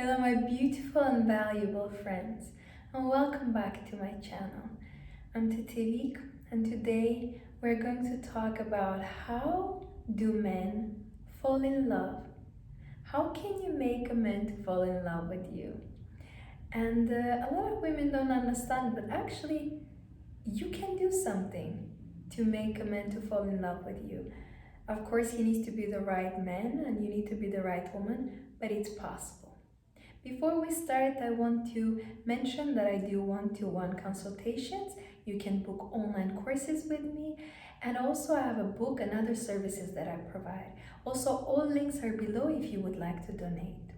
Hello my beautiful and valuable friends, and welcome back to my channel. I'm Titivik, and today we're going to talk about how do men fall in love? How can you make a man to fall in love with you? And a lot of women don't understand, but actually you can do something to make a man to fall in love with you. Of course, he needs to be the right man and you need to be the right woman, but it's possible. Before we start, I want to mention that I do one-to-one consultations. You can book online courses with me, and also I have a book and other services that I provide. Also, all links are below if you would like to donate.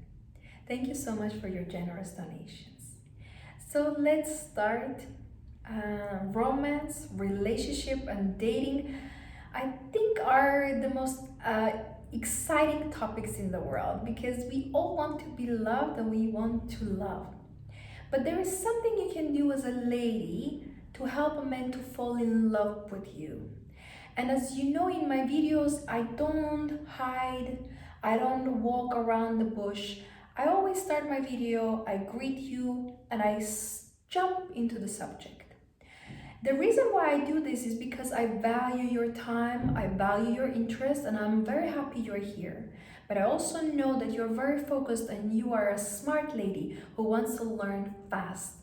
Thank you so much for your generous donations. So let's start. Romance, relationship, and dating, I think, are the most exciting topics in the world because we all want to be loved and we want to love. But there is something you can do as a lady to help a man to fall in love with you. And as you know, in my videos, I don't hide, I don't walk around the bush. I always start my video, I greet you, and I jump into the subject. The reason why I do this is because I value your time, I value your interest, and I'm very happy you're here. But I also know that you're very focused and you are a smart lady who wants to learn fast.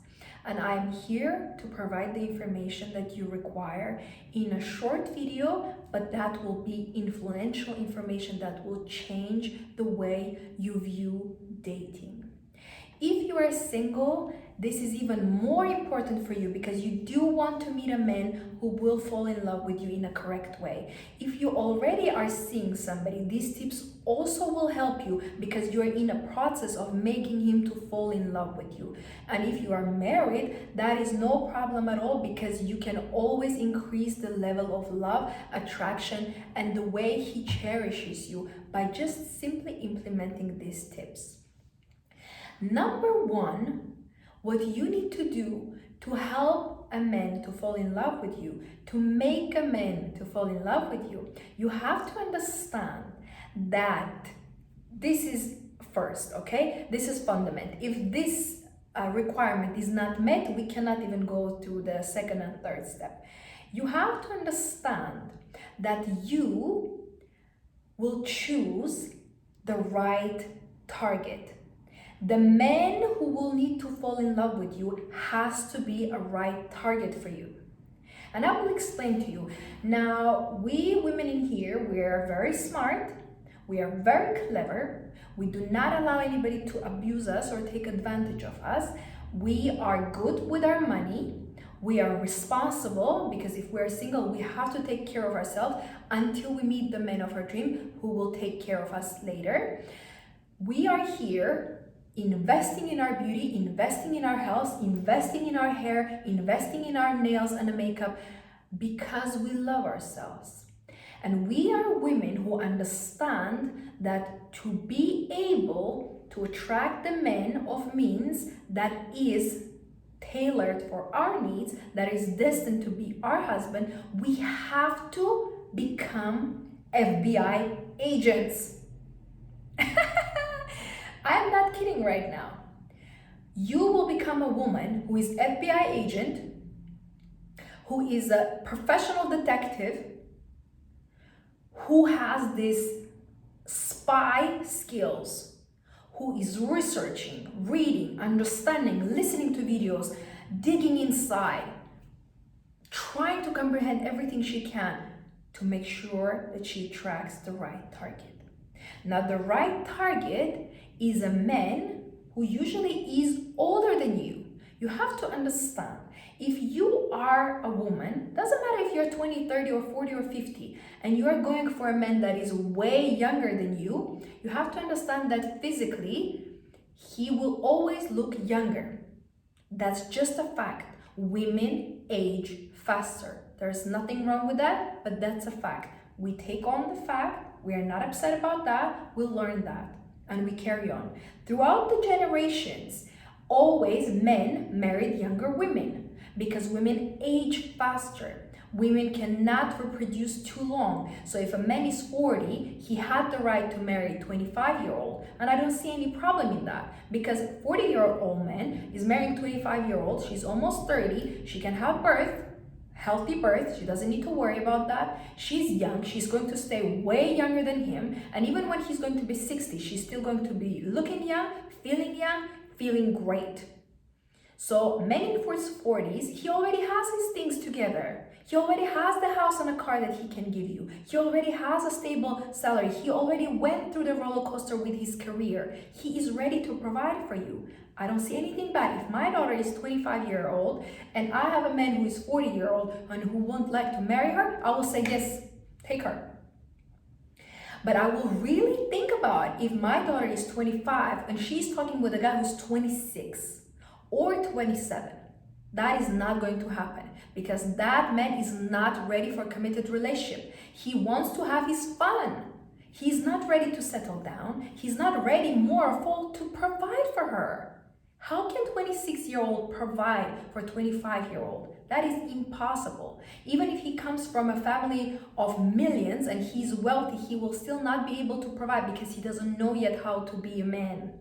And I'm here to provide the information that you require in a short video, but that will be influential information that will change the way you view dating. If you are single, this is even more important for you because you do want to meet a man who will fall in love with you in a correct way. If you already are seeing somebody, these tips also will help you because you are in a process of making him to fall in love with you. And if you are married, that is no problem at all because you can always increase the level of love, attraction, and the way he cherishes you by just simply implementing these tips. Number one, what you need to do to help a man to fall in love with you, to make a man to fall in love with you, you have to understand that this is first, okay? This is fundamental. If this requirement is not met, we cannot even go to the second and third step. You have to understand that you will choose the right target. The man who will need to fall in love with you has to be a right target for you. And I will explain to you. Now, we women in here, we are very smart, we are very clever, we do not allow anybody to abuse us or take advantage of us. We are good with our money, we are responsible because if we're single, we have to take care of ourselves until we meet the man of our dream who will take care of us later. We are here investing in our beauty, investing in our health, investing in our hair, investing in our nails and makeup because we love ourselves. And we are women who understand that to be able to attract the man of means that is tailored for our needs, that is destined to be our husband, we have to become FBI agents. I'm not kidding right now. You will become a woman who is FBI agent, who is a professional detective, who has these spy skills, who is researching, reading, understanding, listening to videos, digging inside, trying to comprehend everything she can to make sure that she attracts the right target. Now, the right target is a man who usually is older than you. You have to understand, if you are a woman, doesn't matter if you're 20, 30, or 40, or 50, and you are going for a man that is way younger than you, you have to understand that physically, he will always look younger. That's just a fact. Women age faster. There's nothing wrong with that, but that's a fact. We take on the fact, we are not upset about that, we'll learn that. And we carry on. Throughout the generations, always men married younger women because women age faster. Women cannot reproduce too long. So if a man is 40, he had the right to marry a 25-year-old. And I don't see any problem in that, because 40-year-old man is marrying 25-year-old. She's almost 30. She can have birth, healthy birth. She doesn't need to worry about that. She's young. She's going to stay way younger than him. And even when he's going to be 60, she's still going to be looking young, feeling great. So men in his 40s, he already has his things together. He already has the house and a car that he can give you. He already has a stable salary. He already went through the roller coaster with his career. He is ready to provide for you. I don't see anything bad. If my daughter is 25-year-old and I have a man who is 40-year-old and who won't like to marry her, I will say, yes, take her. But I will really think about if my daughter is 25 and she's talking with a guy who's 26 or 27. That is not going to happen, because that man is not ready for a committed relationship. He wants to have his fun. He's not ready to settle down. He's not ready, more full, to provide for her. How can 26-year-old provide for 25-year-old? That is impossible. Even if he comes from a family of millions and he's wealthy, he will still not be able to provide because he doesn't know yet how to be a man.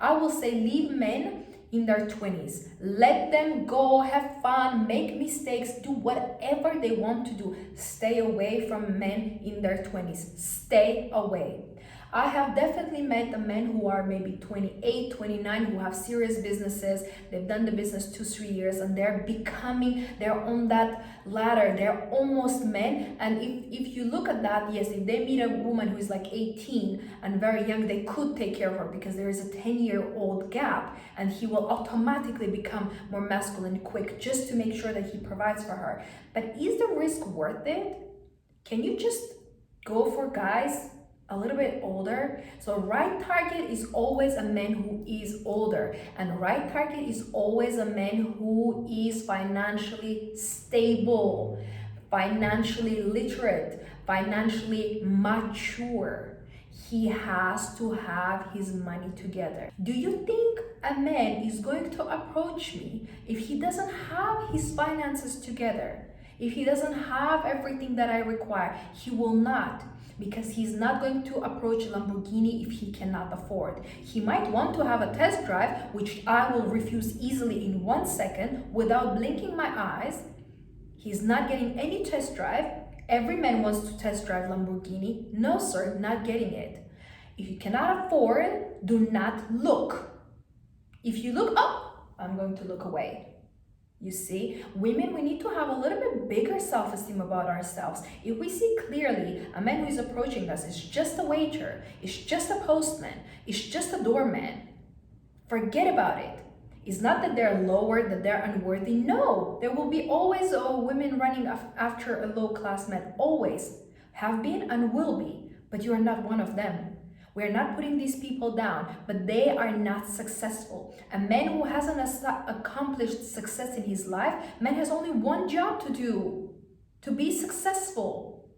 I will say leave men in their 20s. Let them go, have fun, make mistakes, do whatever they want to do. Stay away from men in their 20s. Stay away. I have definitely met the men who are maybe 28, 29, who have serious businesses. They've done the business 2-3 years and they're on that ladder. They're almost men. And if you look at that, yes, if they meet a woman who is like 18 and very young, they could take care of her because there is a 10-year-old gap and he will automatically become more masculine quick just to make sure that he provides for her. But is the risk worth it? Can you just go for guys a little bit older? So right target is always a man who is older, and right target is always a man who is financially stable, financially literate, financially mature. He has to have his money together. Do you think a man is going to approach me if he doesn't have his finances together? If he doesn't have everything that I require? He will not, because he's not going to approach Lamborghini if he cannot afford. He might want to have a test drive, which I will refuse easily in 1 second without blinking my eyes. He's not getting any test drive. Every man wants to test drive Lamborghini. No, sir, not getting it. If you cannot afford, do not look. If you look up, I'm going to look away. You see, women, we need to have a little bit bigger self-esteem about ourselves. If we see clearly a man who is approaching us is just a waiter, is just a postman, is just a doorman, forget about it. It's not that they're lower, that they're unworthy. No, there will be always women running after a low-class man. Always. Have been and will be. But you are not one of them. We're not putting these people down, but they are not successful. A man who hasn't accomplished success in his life, man has only one job to do, to be successful.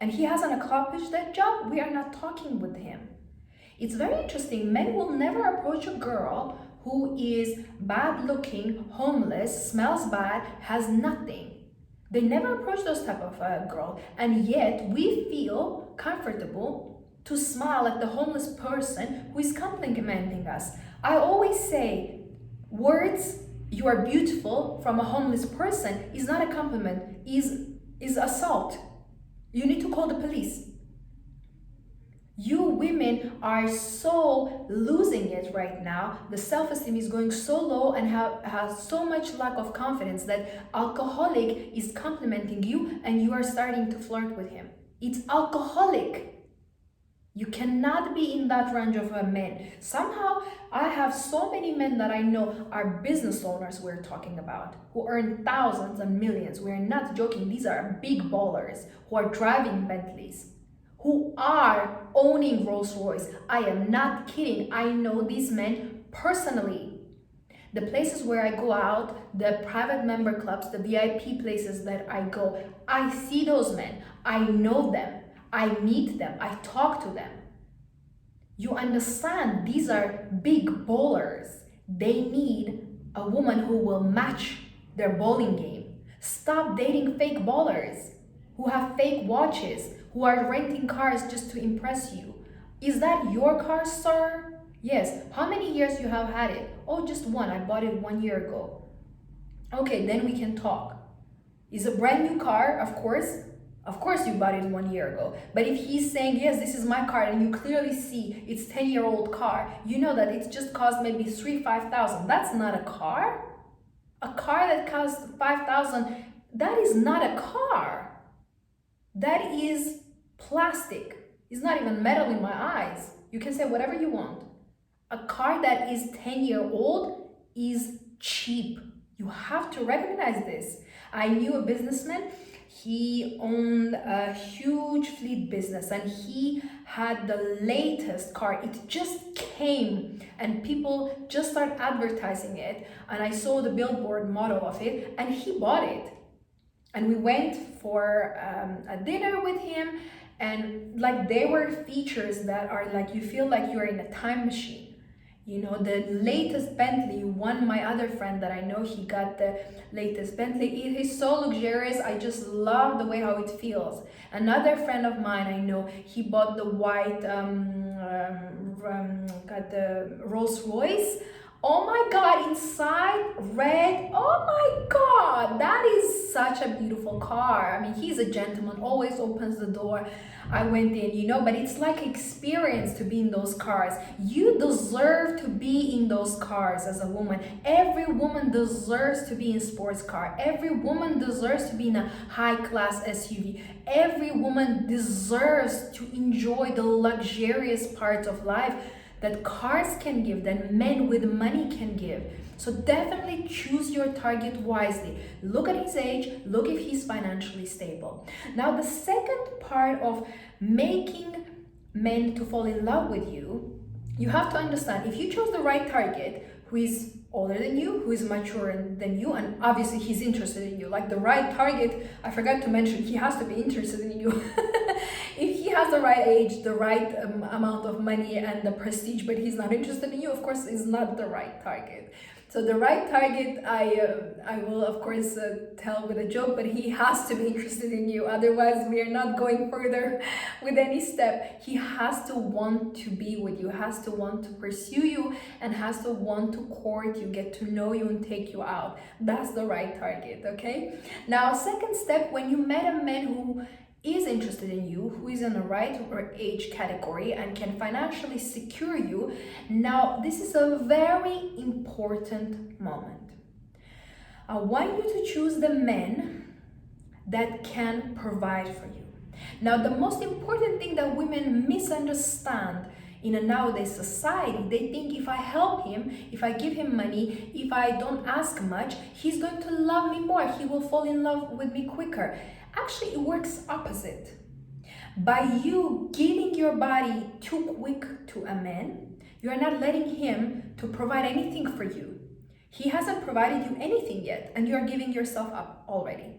And he hasn't accomplished that job, we are not talking with him. It's very interesting. Men will never approach a girl who is bad looking, homeless, smells bad, has nothing. They never approach those type of girl. And yet we feel comfortable to smile at the homeless person who is complimenting us. I always say, words, "you are beautiful," from a homeless person is not a compliment, is assault. You need to call the police. You women are so losing it right now. The self-esteem is going so low and has so much lack of confidence that alcoholic is complimenting you and you are starting to flirt with him. It's alcoholic. You cannot be in that range of a man. Somehow, I have so many men that I know are business owners we're talking about, who earn thousands and millions. We're not joking. These are big ballers who are driving Bentleys, who are owning Rolls Royce. I am not kidding. I know these men personally. The places where I go out, the private member clubs, the VIP places that I go, I see those men. I know them. I meet them, I talk to them. You understand, these are big bowlers. They need a woman who will match their bowling game. Stop dating fake ballers who have fake watches, who are renting cars just to impress you. Is that your car, sir? Yes. How many years you have had it? Oh, just one. I bought it 1 year ago. Okay, then we can talk. Is a brand new car, of course. Of course you bought it 1 year ago. But if he's saying, yes, this is my car, and you clearly see it's 10-year-old car, you know that it's just cost maybe 5,000. That's not a car. A car that costs 5,000, that is not a car. That is plastic. It's not even metal in my eyes. You can say whatever you want. A car that is 10-year-old is cheap. You have to recognize this. I knew a businessman. He owned a huge fleet business and he had the latest car. It just came and people just started advertising it. And I saw the billboard model of it and he bought it. And we went for a dinner with him, and like there were features that are like you feel like you're in a time machine. You know, the latest Bentley, my other friend that I know, he got the latest Bentley. It is so luxurious. I just love the way how it feels. Another friend of mine I know, he bought the white, got the Rolls Royce. Oh my God, inside red. Oh my God, that is such a beautiful car. I mean, he's a gentleman, always opens the door. I went in, you know, but it's like experience to be in those cars. You deserve to be in those cars as a woman. Every woman deserves to be in sports car. Every woman deserves to be in a high-class SUV. Every woman deserves to enjoy the luxurious parts of life that cars can give, that men with money can give. So definitely choose your target wisely. Look at his age, look if he's financially stable. Now the second part of making men to fall in love with you, you have to understand if you chose the right target who is older than you, who is mature than you, and obviously he's interested in you. Like the right target, I forgot to mention, he has to be interested in you. If he has the right age, the right amount of money and the prestige, but he's not interested in you, of course, is not the right target. So the right target, I will of course tell with a joke, but he has to be interested in you. Otherwise, we are not going further with any step. He has to want to be with you, has to want to pursue you, and has to want to court you, get to know you, and take you out. That's the right target, okay? Now, second step, when you met a man who is interested in you, who is in the right or age category and can financially secure you, now this is a very important moment. I want you to choose the men that can provide for you. Now, the most important thing that women misunderstand in a nowadays society, they think if I help him, if I give him money, if I don't ask much, he's going to love me more, he will fall in love with me quicker. Actually, it works opposite. By you giving your body too quick to a man, you are not letting him to provide anything for you. He hasn't provided you anything yet, and you are giving yourself up already.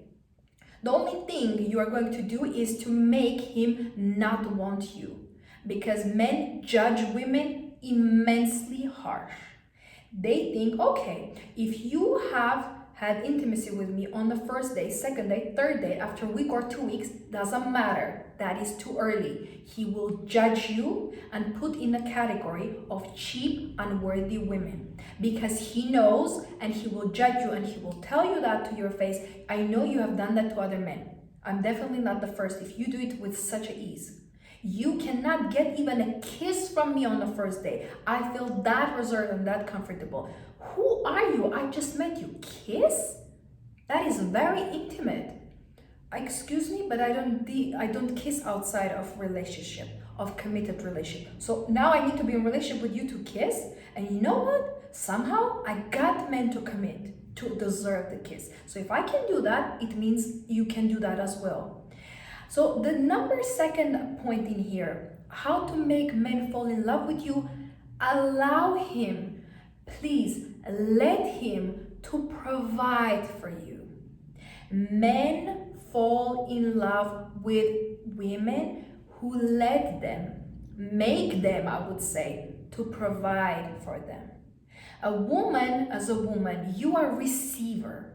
The only thing you are going to do is to make him not want you, because men judge women immensely harsh. They think, okay, if you have had intimacy with me on the first day, second day, third day, after a week or 2 weeks, doesn't matter. That is too early. He will judge you and put in a category of cheap, unworthy women, because he knows, and he will judge you, and he will tell you that to your face. I know you have done that to other men. I'm definitely not the first if you do it with such ease. You cannot get even a kiss from me on the first day. I feel that reserved and that comfortable. Who are you? I just met you. Kiss? That is very intimate. Excuse me, but I don't kiss outside of relationship, of committed relationship. So now I need to be in relationship with you to kiss? And you know what? Somehow I got men to commit to deserve the kiss. So if I can do that, it means you can do that as well. So the second point in here, how to make men fall in love with you, allow him, please let him to provide for you. Men fall in love with women who let them, make them, I would say, to provide for them. A woman, as a woman, you are a receiver.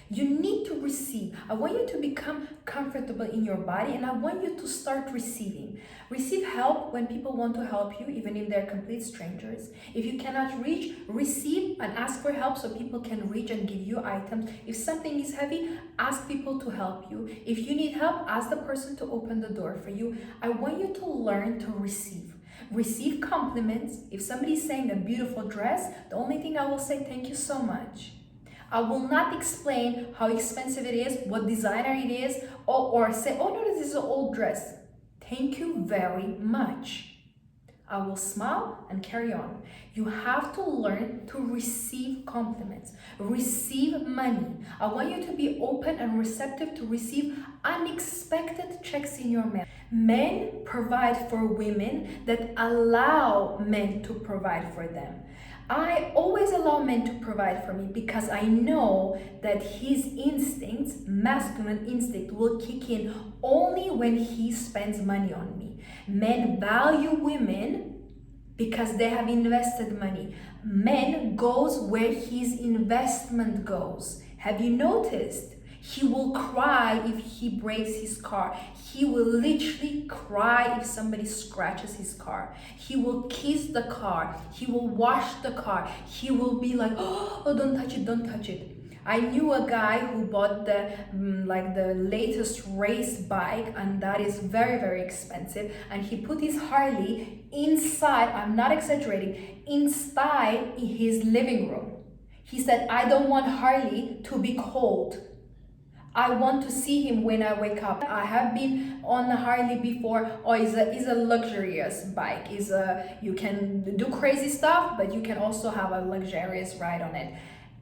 You need to receive. I want you to become comfortable in your body, and I want you to start receiving. Receive help when people want to help you, even if they're complete strangers. If you cannot reach, receive and ask for help so people can reach and give you items. If something is heavy, ask people to help you. If you need help, ask the person to open the door for you. I want you to learn to receive. Receive compliments. If somebody's saying a beautiful dress, the only thing I will say, thank you so much. I will not explain how expensive it is, what designer it is, or say, oh no, this is an old dress. Thank you very much. I will smile and carry on. You have to learn to receive compliments, receive money. I want you to be open and receptive to receive unexpected checks in your mail. Men provide for women that allow men to provide for them. I always allow men to provide for me because I know that his instincts, masculine instinct, will kick in only when he spends money on me. Men value women because they have invested money. Men goes where his investment goes. Have you noticed? He will cry if he breaks his car. He will literally cry if somebody scratches his car. He will kiss the car. He will wash the car. He will be like, oh, don't touch it, don't touch it. I knew a guy who bought the latest race bike, and that is very, very expensive. And he put his Harley inside, I'm not exaggerating, inside his living room. He said, I don't want Harley to be cold. I want to see him when I wake up. I have been on a Harley before. Oh, it's a luxurious bike. You can do crazy stuff, but you can also have a luxurious ride on it.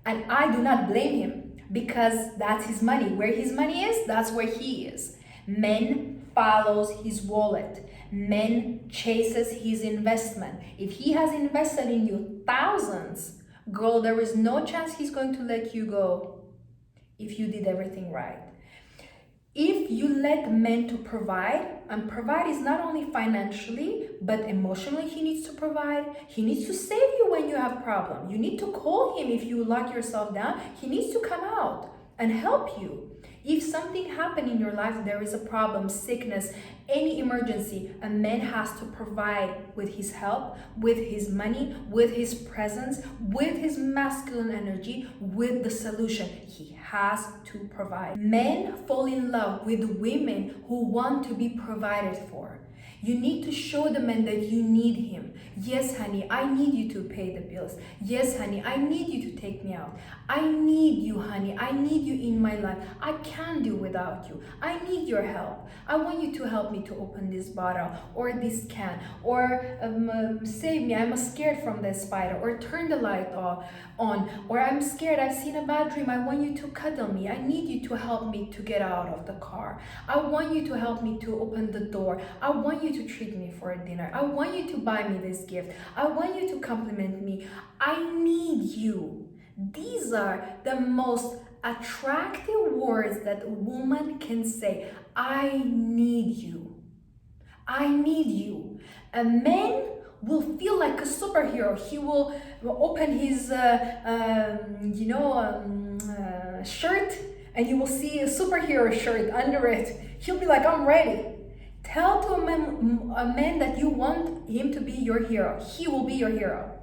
And I do not blame him because that's his money. Where his money is, that's where he is. Men follows his wallet. Men chases his investment. If he has invested in you thousands, girl, there is no chance he's going to let you go if you did everything right. If you let men to provide, and provide is not only financially, but emotionally he needs to provide. He needs to save you when you have problem. You need to call him if you lock yourself down. He needs to come out and help you. If something happened in your life, there is a problem, sickness, any emergency, a man has to provide with his help, with his money, with his presence, with his masculine energy, with the solution. He has to provide. Men fall in love with women who want to be provided for. You need to show the man that you need him. Yes, honey, I need you to pay the bills. Yes, honey, I need you to take me out. I need you, honey. I need you in my life. I can't do without you. I need your help. I want you to help me to open this bottle or this can, or save me. I'm scared from the spider, or turn the light on, or I'm scared. I've seen a bad dream. I want you to cuddle me. I need you to help me to get out of the car. I want you to help me to open the door. I want you to treat me for a dinner. I want you to buy me this gift. I want you to compliment me. I need you. These are the most attractive words that a woman can say. I need you. I need you. A man will feel like a superhero. He will open his shirt, and you will see a superhero shirt under it. He'll be like, I'm ready. Tell to a man that you want him to be your hero. He will be your hero.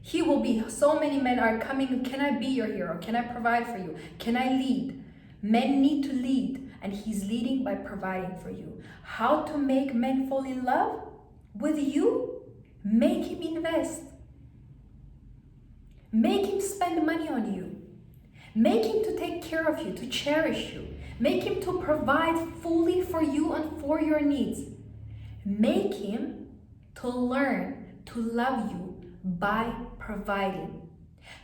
He will be. So many men are coming. Can I be your hero? Can I provide for you? Can I lead? Men need to lead, and he's leading by providing for you. How to make men fall in love with you? Make him invest. Make him spend money on you. Make him to take care of you, to cherish you. Make him to provide fully for you and for your needs. Make him to learn to love you by providing.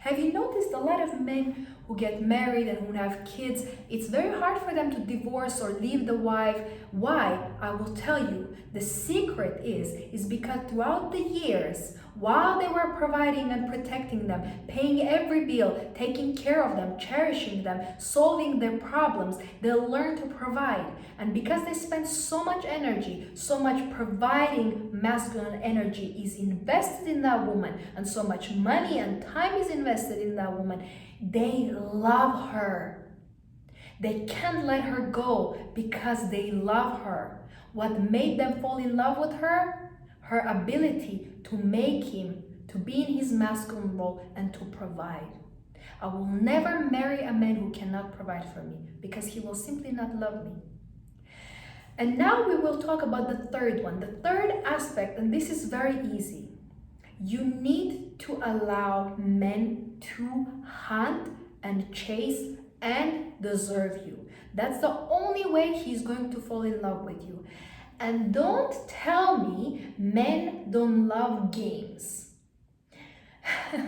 Have you noticed a lot of men who get married and who have kids, it's very hard for them to divorce or leave the wife. Why? I will tell you. The secret is because throughout the years, while they were providing and protecting them, paying every bill, taking care of them, cherishing them, solving their problems, they'll learn to provide. And because they spend so much energy, so much providing masculine energy is invested in that woman, and so much money and time is invested in that woman, they love her. They can't let her go because they love her. What made them fall in love with her? Her ability to make him, to be in his masculine role and to provide. I will never marry a man who cannot provide for me because he will simply not love me. And now we will talk about the third one, the third aspect, and this is very easy. You need to allow men to hunt and chase and deserve you. That's the only way he's going to fall in love with you. And don't tell me men don't love games. No.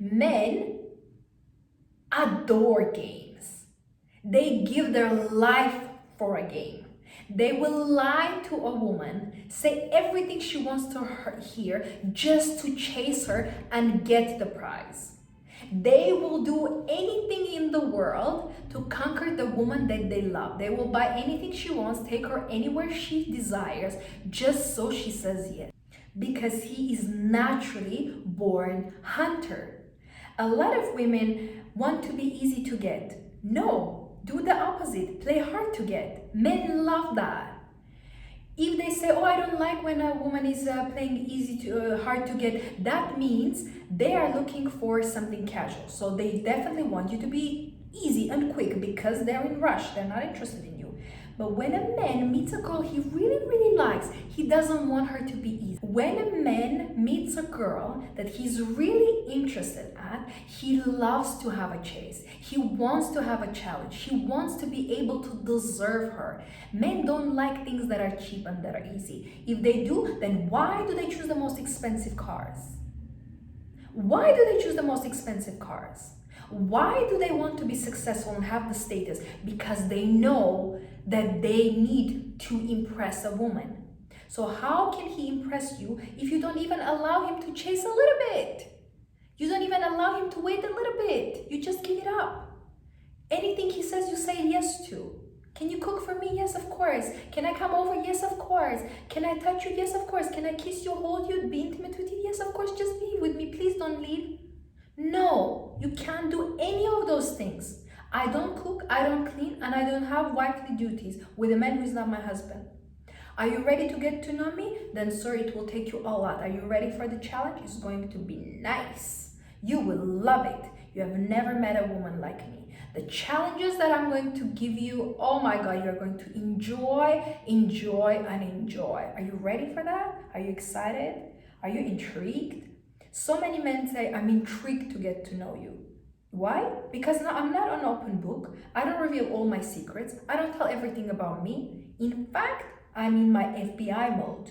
Men adore games. They give their life for a game. They will lie to a woman, say everything she wants to hear just to chase her and get the prize. They will do anything in the world to conquer the woman that they love. They will buy anything she wants, take her anywhere she desires, just so she says yes. Because he is naturally born hunter. A lot of women want to be easy to get. No, do the opposite. Play hard to get. Men love that. If they say, oh, I don't like when a woman is playing hard to get, that means they are looking for something casual. So they definitely want you to be easy and quick because they're in rush. They're not interested in you. But when a man meets a girl he really likes, he doesn't want her to be easy. When a man meets a girl that he's really interested at, he loves to have a chase. He wants to have a challenge. He wants to be able to deserve her. Men don't like things that are cheap and that are easy. If they do, then why do they choose the most expensive cars? Why do they choose the most expensive cars? Why do they want to be successful and have the status? Because they know that they need to impress a woman. So how can he impress you if you don't even allow him to chase a little bit? You don't even allow him to wait a little bit. You just give it up. Anything he says, you say yes to. Can you cook for me? Yes, of course. Can I come over? Yes, of course. Can I touch you? Yes, of course. Can I kiss you, hold you, be intimate with you? Yes, of course. Just be with me. Please don't leave. No, you can't do any of those things. I don't cook, I don't clean, and I don't have wifely duties with a man who is not my husband. Are you ready to get to know me? Then sir, it will take you a lot. Are you ready for the challenge? It's going to be nice. You will love it. You have never met a woman like me. The challenges that I'm going to give you, oh my God, you're going to enjoy. Are you ready for that? Are you excited? Are you intrigued? So many men say, I'm intrigued to get to know you. Why? Because now I'm not an open book. I don't reveal all my secrets. I don't tell everything about me. In fact, I'm in my FBI mode.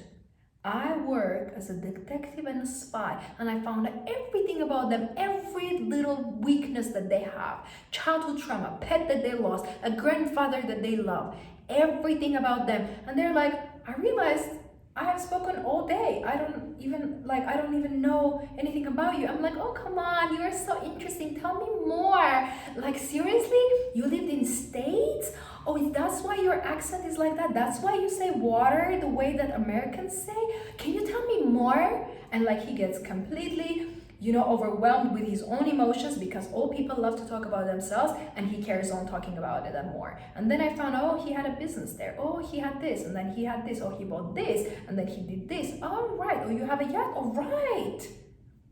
I work as a detective and a spy, and I found out everything about them, every little weakness that they have, childhood trauma, pet that they lost, a grandfather that they love, everything about them. And they're like, I realized I have spoken all day. I don't even know anything about you. I'm like, oh, come on, you are so interesting. Tell me more. Like, seriously? You lived in States? Oh, that's why your accent is like that? That's why you say water the way that Americans say? Can you tell me more? And like, he gets completely, overwhelmed with his own emotions because all people love to talk about themselves, and he carries on talking about it and more. And then I found, oh, he had a business there. Oh, he had this, and then he had this. Oh, he bought this, and then he did this. All right. Oh, you have a yacht? All right.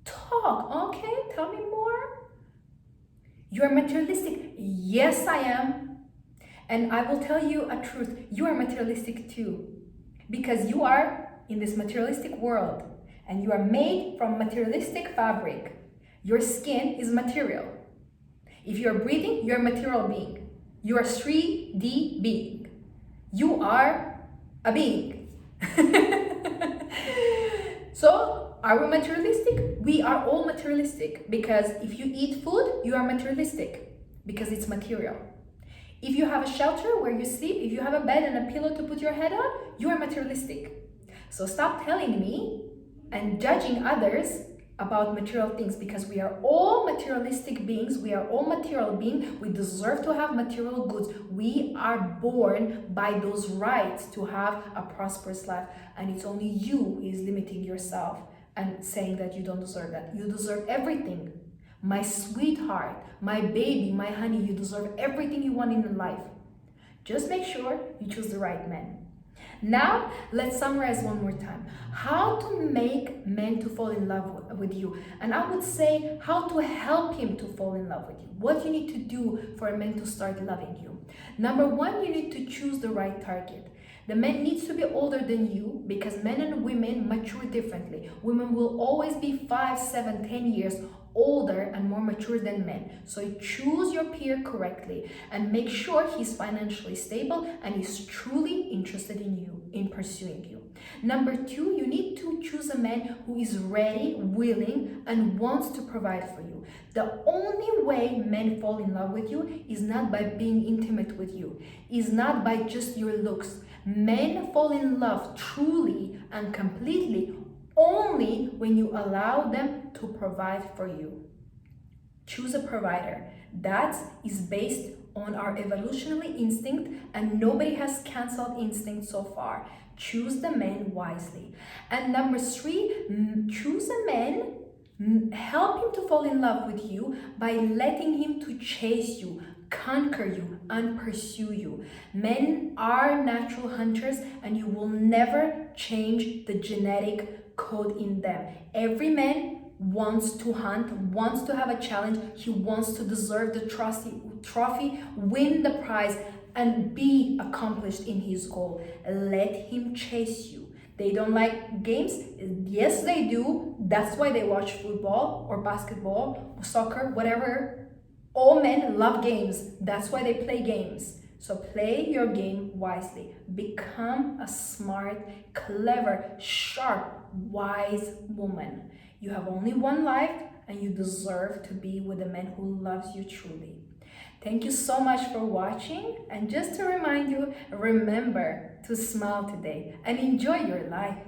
Talk. Okay, tell me more. You are materialistic. Yes, I am. And I will tell you a truth. You are materialistic too, because you are in this materialistic world. And you are made from materialistic fabric. Your skin is material. If you're breathing, you're a material being. You are 3D being. You are a being. So, are we materialistic? We are all materialistic, because if you eat food, you are materialistic because it's material. If you have a shelter where you sleep, if you have a bed and a pillow to put your head on, you are materialistic. So stop telling me and judging others about material things, because we are all materialistic beings. We are all material beings. We deserve to have material goods. We are born by those rights to have a prosperous life, and it's only you who is limiting yourself and saying that you don't deserve that. You deserve everything. my sweetheart, my baby, my honey, you deserve everything you want in life. Just make sure you choose the right man. Now, let's summarize one more time. How to make men to fall in love with you. And I would say how to help him to fall in love with you. What you need to do for a man to start loving you. Number one, you need to choose the right target. The man needs to be older than you because men and women mature differently. Women will always be 5, 7, 10 years older and more mature than men. So choose your peer correctly and make sure he's financially stable and is truly interested in you, in pursuing you. Number two, you need to choose a man who is ready, willing, and wants to provide for you. The only way men fall in love with you is not by being intimate with you, is not by just your looks. Men fall in love truly and completely only when you allow them to provide for you. Choose a provider. That is based on our evolutionary instinct, and nobody has canceled instinct so far. Choose the man wisely. And number three, choose a man, help him to fall in love with you by letting him to chase you, conquer you, and pursue you. Men are natural hunters, and you will never change the genetic code in them. Every man wants to hunt, wants to have a challenge. He wants to deserve the trophy, win the prize, and be accomplished in his goal. Let him chase you. They don't like games? Yes, they do. That's why they watch football or basketball or soccer, whatever. All men love games. That's why they play games. So play your game wisely. Become a smart, clever, sharp, wise woman. You have only one life and you deserve to be with a man who loves you truly. Thank you so much for watching, and just to remind you, remember to smile today and enjoy your life.